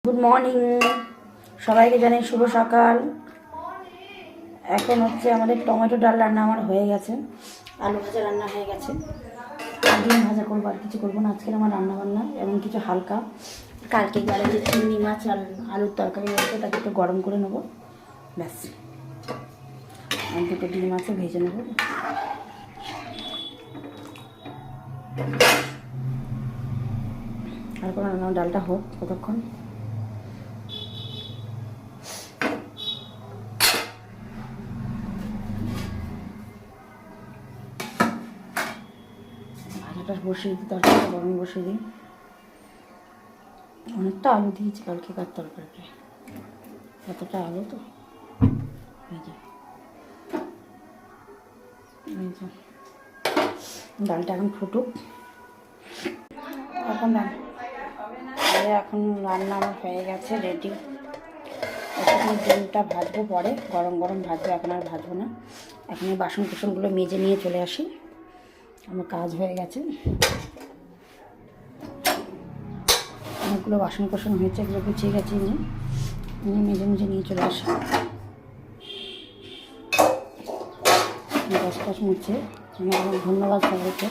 Good morning, সবাইকে জানাই শুভ সকাল। এখন হচ্ছে আমাদের টমেটো ডাল রান্না আমার হয়ে গেছে, আলু ভাজা রান্না হয়ে গেছে, ডিম ভাজা করবো, আর কিছু করবো না আজকের আমার রান্না বান্না। এবং কিছু হালকা কালকে গেলে যে চিংড়ি মাছ আর আলুর তরকারি রয়েছে তাকে একটু গরম করে নেবো, ব্যাস। আর দুটো ডিম আছে, ভেজে নেবো। আর কোনো রান্না, ডালটা হোক কতক্ষণ। ভাজাটা বসিয়ে দিই, তরকারিটা গরম বসিয়ে দিই। অনেকটা আলু দিয়েছি কালকে কার তরকারিটা, এতটা আলু তো। ডালটা এখন ফুটুক। এখন রান্না আমার হয়ে গেছে, রেডি। এখন ডিমটা ভাজবো, পরে গরম গরম ভাজবো, এখন আর ভাজবো না। এখন এই বাসন কুসনগুলো মেজে নিয়ে চলে আসি, আমার কাজ হয়ে গেছে। অনেকগুলো বাসন কোসন হয়েছে, এগুলো গুছিয়ে গেছে, নিয়ে মেজে মেজে নিয়ে চলে আসি। গ্যাস ট্যাস মুছে ধন্যবাদ সবাইকে।